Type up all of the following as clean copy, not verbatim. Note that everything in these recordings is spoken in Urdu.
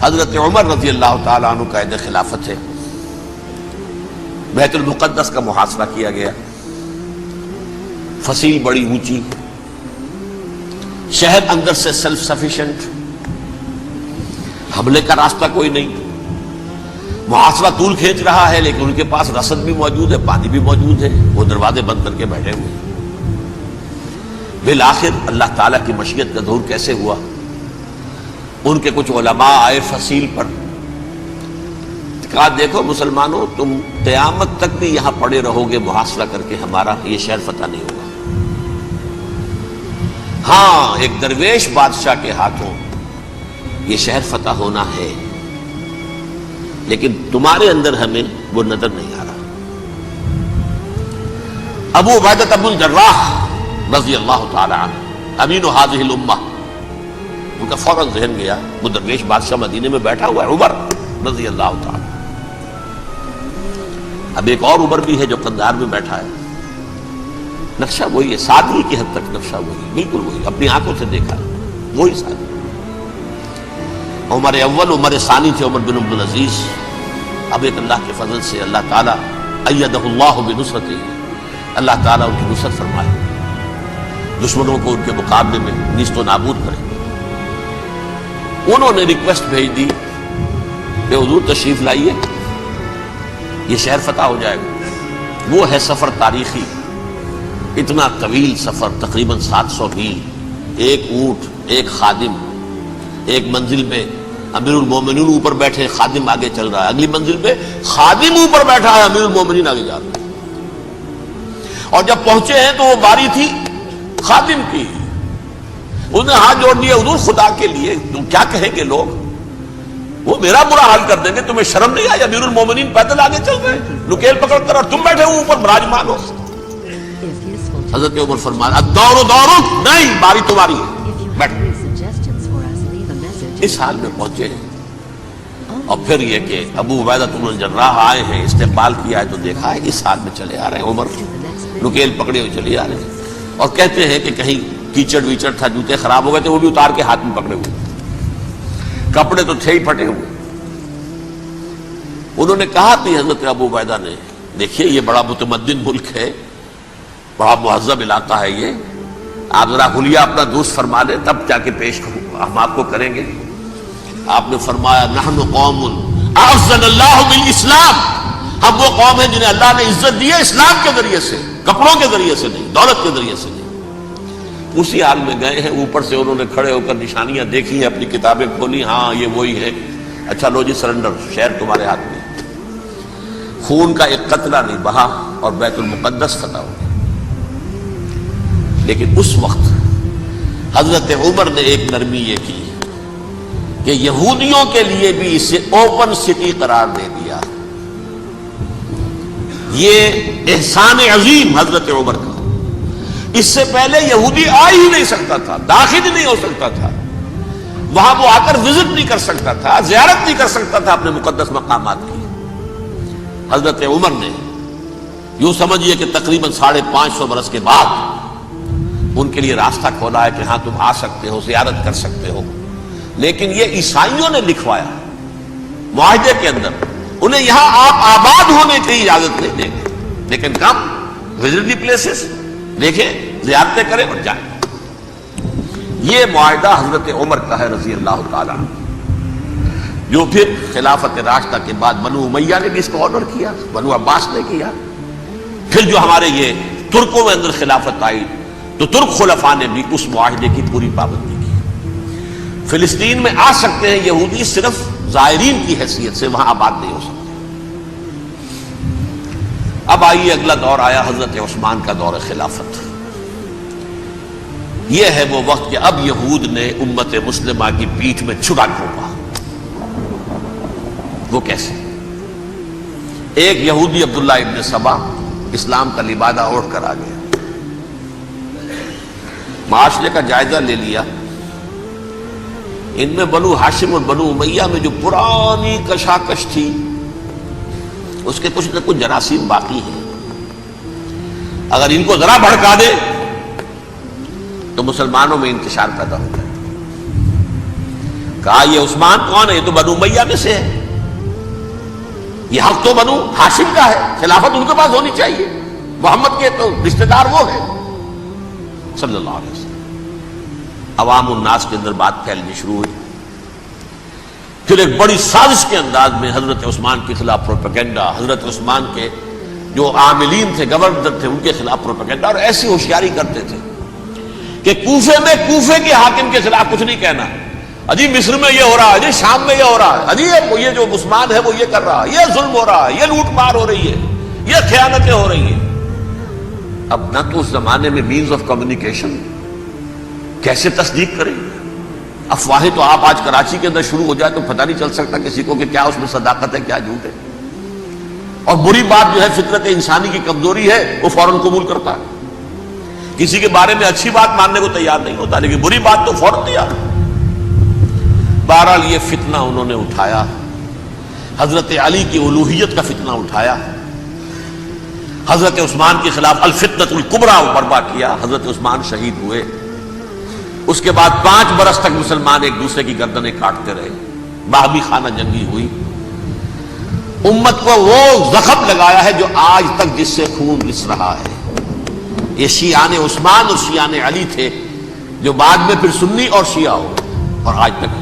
حضرت عمر رضی اللہ تعالیٰ عنہ قائد خلافت ہے، بیت المقدس کا محاصرہ کیا گیا، فصیل بڑی اونچی، شہر اندر سے سیلف سفیشینٹ، حملے کا راستہ کوئی نہیں، محاصرہ طول کھینچ رہا ہے لیکن ان کے پاس رسد بھی موجود ہے، پانی بھی موجود ہے، وہ دروازے بند کر کے بیٹھے ہوئے ہیں۔ بالآخر اللہ تعالیٰ کی مشیت کا ظہور کیسے ہوا؟ ان کے کچھ علماء آئے فصیل پر، کہا دیکھو مسلمانوں، تم قیامت تک بھی یہاں پڑے رہو گے محاصرہ کر کے، ہمارا یہ شہر فتح نہیں ہوگا۔ ہاں ایک درویش بادشاہ کے ہاتھوں یہ شہر فتح ہونا ہے، لیکن تمہارے اندر ہمیں وہ نظر نہیں آ رہا۔ ابو عبیدہ بن الجراح رضی اللہ تعالی عنہ امین هذه الامہ، ان کا فوراً ذہن گیا وہ درویش بادشاہ مدینے میں بیٹھا ہوا ہے عمر رضی اللہ تعالی۔ اب ایک اور عمر بھی ہے جو قندھار میں بیٹھا ہے، نقشہ وہی ہے، سادگی کی حد تک نقشہ وہی، بالکل وہی، اپنی آنکھوں سے دیکھا وہی سادگی۔ عمر اول عمر ثانی تھے عمر بن عبد العزیز۔ اب ایک اللہ کے فضل سے اللہ تعالیٰ ایدہ اللہ بنصرتہ، اللہ تعالیٰ ان کی نصرت فرمائے، دشمنوں کو ان کے مقابلے میں نیست و نابود کرے۔ انہوں نے ریکویسٹ بھیج دی کہ حضور تشریف لائیے، یہ شہر فتح ہو جائے گا۔ وہ ہے سفر تاریخی، اتنا طویل سفر، تقریباً 700 میل، ایک اونٹ، ایک خادم، ایک منزل میں امیر المومنین اوپر بیٹھے، خادم آگے چل رہا ہے، اگلی منزل پہ خادم اوپر بیٹھا ہے، امیر المومنین آگے جا رہے ہیں۔ اور جب پہنچے ہیں تو وہ باری تھی خادم کی، اس نے ہاتھ جوڑ دیے، حضور خدا کے لیے تم کیا کہیں گے لوگ، وہ میرا برا حال کر دیں گے، تمہیں شرم نہیں آئی؟ امیر المومنین پیدل آگے چل رہے ہیں نکیل پکڑ کر، اور تم بیٹھے ہو اوپر براجمان ہو۔ حضرت عمر فرمایا الدور دورک، نہیں باری تمہاری ہے، بیٹھو۔ اس حال میں پہنچے ہیں، اور پھر یہ کہ ابو عبیدہ بن الجراح آئے ہیں، استقبال کیا ہے تو دیکھا ہے اس حال میں چلے آ رہے ہیں عمر، نکیل پکڑے ہوئے چلے آ رہے ہیں، اور کہتے ہیں کہ کہیں کیچڑ ویچڑ تھا، جوتے خراب ہو گئے تھے، وہ بھی اتار کے ہاتھ میں پکڑے ہوئے، کپڑے تو تھے ہی پھٹے ہوئے۔ انہوں نے کہا کہ حضرت ابو عبیدہ نے، دیکھیے یہ بڑا متمدن ملک ہے، بڑا مہذب علاقہ ہے، یہ آپ ذرا حلیہ اپنا درست فرما لیں تب جا کے پیش ہم آپ کو کریں گے۔ آپ نے فرمایا نحن قوم اعزنا اللہ بالاسلام، ہم وہ قوم ہیں جنہیں اللہ نے عزت دی ہے اسلام کے ذریعے سے، کپڑوں کے ذریعے سے نہیں، دولت کے ذریعے سے نہیں۔ اسی حال میں گئے ہیں، اوپر سے انہوں نے کھڑے ہو کر نشانیاں دیکھی ہیں، اپنی کتابیں کھولی، ہاں یہ وہی ہے، اچھا لو جی سرنڈر، شہر تمہارے ہاتھ میں۔ خون کا ایک قطرہ نہیں بہا اور بیت المقدس فتح ہو گیا۔ لیکن اس وقت حضرت عمر نے ایک نرمی یہ کی کہ یہودیوں کے لیے بھی اسے اوپن سٹی قرار دے دیا۔ یہ احسان عظیم حضرت عمر کا، اس سے پہلے یہودی آ ہی نہیں سکتا تھا، داخل ہی نہیں ہو سکتا تھا، وہاں وہ آ کر وزٹ نہیں کر سکتا تھا، زیارت نہیں کر سکتا تھا اپنے مقدس مقامات کی۔ حضرت عمر نے یوں سمجھیے کہ تقریباً 550 برس کے بعد ان کے لیے راستہ کھولا ہے کہ ہاں تم آ سکتے ہو، زیارت کر سکتے ہو۔ لیکن یہ عیسائیوں نے لکھوایا معاہدے کے اندر، انہیں یہاں آپ آباد ہونے کی اجازت نہیں دیں گے، لیکن کم وزٹ دی پلیسز، دیکھیں زیارتیں کریں اور جائیں۔ یہ معاہدہ حضرت عمر کا ہے رضی اللہ تعالیٰ عنہ، جو پھر خلافت راشدہ کے بعد بنو امیہ نے بھی اس کو آنر کیا، بنو عباس نے کیا، پھر جو ہمارے یہ ترکوں میں اندر خلافت آئی تو ترک خلفاء نے بھی اس معاہدے کی پوری پابندی کی۔ فلسطین میں آ سکتے ہیں یہودی صرف زائرین کی حیثیت سے، وہاں آباد نہیں ہو سکتے۔ اب آئیے اگلا دور آیا حضرت عثمان کا دور خلافت۔ یہ ہے وہ وقت کہ اب یہود نے امت مسلمہ کی پیٹھ میں چھرا گھونپا۔ وہ کیسے؟ ایک یہودی عبداللہ ابن سبا اسلام کا لبادہ اوڑھ کر آ گیا، معاشرے کا جائزہ لے لیا، ان میں بنو ہاشم اور بنو امیہ میں جو پرانی کشاکش تھی اس کے کچھ نہ کچھ جراثیم باقی ہیں، اگر ان کو ذرا بھڑکا دے تو مسلمانوں میں انتشار پیدا ہو جائے۔ کہا یہ عثمان کون ہے؟ یہ تو بنو امیہ میں سے ہے، یہ حق تو بنو ہاشم کا ہے، خلافت ان کے پاس ہونی چاہیے، محمد کے تو رشتہ دار وہ ہے صلی اللہ علیہ وسلم۔ عوام الناس کے اندر بات پھیلنی شروع ہوئی، پھر ایک بڑی سازش کے انداز میں حضرت عثمان کے خلاف پروپیگنڈا، حضرت عثمان کے جو عاملین تھے، گورنر تھے، ان کے خلاف پروپیگنڈا، اور ایسی ہوشیاری کرتے تھے کہ کوفے میں کوفے کے حاکم کے خلاف کچھ نہیں کہنا، اجی مصر میں یہ ہو رہا ہے، اجی شام میں یہ ہو رہا ہے، اجی یہ جو عثمان ہے وہ یہ کر رہا ہے، یہ ظلم ہو رہا ہے، یہ لوٹ مار ہو رہی ہے، یہ خیانتیں ہو رہی ہیں۔ اب نہ تو اس زمانے میں مینز آف کمیونیکیشن، کیسے تصدیق کریں؟ افواہیں تو آپ آج کراچی کے اندر شروع ہو جائے تو پتہ نہیں چل سکتا کسی کو کہ کیا اس میں صداقت ہے کیا جھوٹ ہے، اور بری بات جو ہے فطرت انسانی کی کمزوری ہے وہ فوراً قبول کرتا ہے، کسی کے بارے میں اچھی بات ماننے کو تیار نہیں ہوتا لیکن بری بات تو فوراً تیار ہے۔ بہرحال یہ فتنہ انہوں نے اٹھایا، حضرت علی کی الوہیت کا فتنہ اٹھایا، حضرت عثمان کے خلاف الفتنۃ الکبریٰ برپا کیا، حضرت عثمان شہید ہوئے۔ اس کے بعد 5 برس تک مسلمان ایک دوسرے کی گردنیں کاٹتے رہے، باہمی خانہ جنگی ہوئی، امت کو وہ زخم لگایا ہے جو آج تک جس سے خون رس رہا ہے۔ یہ شیعان عثمان اور شیعان علی تھے جو بعد میں پھر سنی اور شیعہ ہو، اور آج تک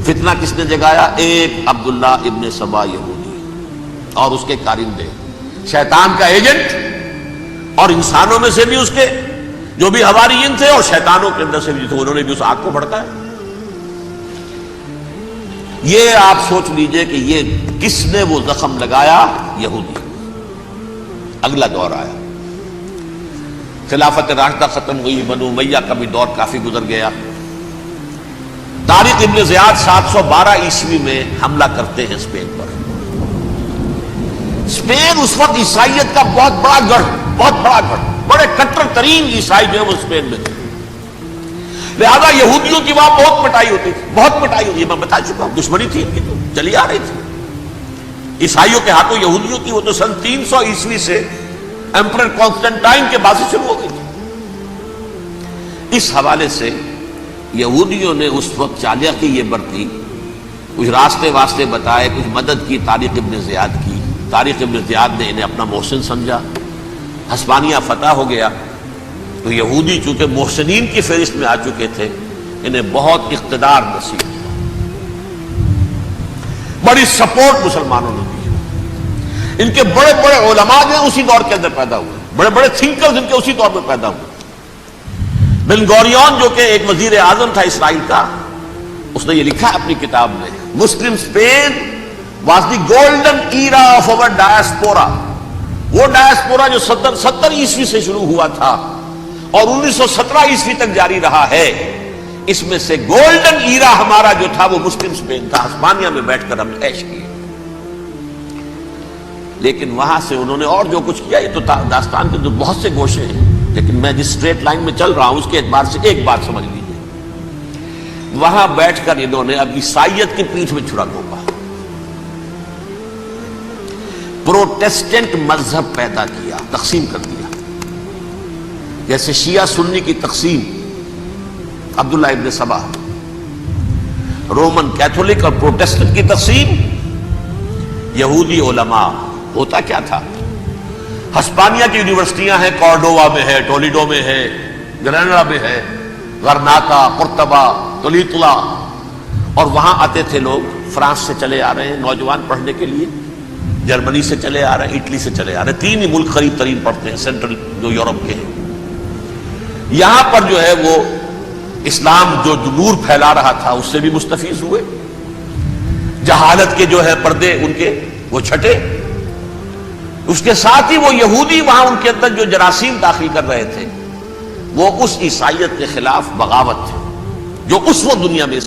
فتنہ کس نے جگایا؟ ایک عبداللہ ابن سبا یہودی اور اس کے کارندے، شیطان کا ایجنٹ، اور انسانوں میں سے بھی اس کے جو بھی حواریین تھے اور شیطانوں کے اندر سے بھی تھے، انہوں نے بھی اس آگ کو بھڑکایا۔ یہ آپ سوچ لیجئے کہ یہ کس نے وہ زخم لگایا؟ یہودی۔ اگلا دور آیا، خلافت راشدہ ختم ہوئی، بنو امیہ کا بھی دور کافی گزر گیا۔ طارق ابن زیاد 712 عیسوی میں حملہ کرتے ہیں اسپین پر۔ اسپین اس وقت عیسائیت کا بہت بڑا گڑھ، بڑے کٹر ترین عیسائی جو ہے وہ اسپین میں تھے، لہذا یہودیوں کی وہاں بہت پٹائی ہوتی تھی، بہت پٹائی ہوتی ہے، میں بتا چکا ہوں، دشمنی تھی ان کی تو چلی آ رہی تھی عیسائیوں کے ہاتھوں یہودیوں کی، وہ تو سن 300 عیسوی سے ایمپرر کانسٹنٹائن کے بعد سے شروع ہو گئی تھی۔ اس حوالے سے یہودیوں نے اس وقت چالاکی یہ برتی، کچھ راستے واسطے بتائے، کچھ مدد کی طارق ابن زیاد کی۔ طارق ابن زیاد نے انہیں اپنا محسن سمجھا، ہسپانیہ فتح ہو گیا تو یہودی چونکہ محسنین کی فہرست میں آ چکے تھے، انہیں بہت اقتدار نصیب ہوا، بڑی سپورٹ مسلمانوں نے دی۔ ان کے بڑے بڑے علماء جو ہیں اسی دور کے اندر پیدا ہوئے، بڑے بڑے تھنکرز ان کے اسی دور میں پیدا ہوئے۔ بن گوریون جو کہ ایک وزیر اعظم تھا اسرائیل کا، اس نے یہ لکھا اپنی کتاب میں، مسلم Spain was the golden era of our diaspora. وہ ڈائسپورا جو 70 عیسوی سے شروع ہوا تھا اور 1917 عیسوی تک جاری رہا ہے، اس میں سے گولڈن ایرا ہمارا جو تھا وہ مسلم اسپین تھا، ہسپانیہ میں بیٹھ کر ہم نے عیش کیے۔ لیکن وہاں سے انہوں نے اور جو کچھ کیا، یہ تو داستان کے بہت سے گوشے ہیں، لیکن میں جس اسٹریٹ لائن میں چل رہا ہوں اس کے اعتبار سے ایک بات سمجھ لیجیے، وہاں بیٹھ کر انہوں نے اب عیسائیت کی پیٹھ میں چھڑا گھونپا، پروٹیسٹنٹ مذہب پیدا کیا، تقسیم کر دیا، جیسے شیعہ سنی کی تقسیم، عبداللہ ابن سبا، رومن کیتھولک اور پروٹیسٹنٹ کی تقسیم، یہودی علماء۔ ہوتا کیا تھا، ہسپانیہ کی یونیورسٹیاں ہیں، کارڈووا میں ہے، ٹولیڈو میں ہے، گریناڈا میں ہے، غرناطہ، قرطبہ، تولیتلا، اور وہاں آتے تھے لوگ، فرانس سے چلے آ رہے ہیں نوجوان پڑھنے کے لیے، جرمنی سے چلے آ رہے ہیں، اٹلی سے چلے آ رہے ہیں، 3 ہی ملک قریب ترین پڑھتے ہیں سینٹرل جو یورپ کے ہیں۔ یہاں پر جو ہے وہ اسلام جو نور پھیلا رہا تھا اس سے بھی مستفیض ہوئے، جہالت کے جو ہے پردے ان کے وہ چھٹے، اس کے ساتھ ہی وہ یہودی وہاں ان کے اندر جو جراثیم داخل کر رہے تھے وہ اس عیسائیت کے خلاف بغاوت تھے جو اس وقت دنیا میں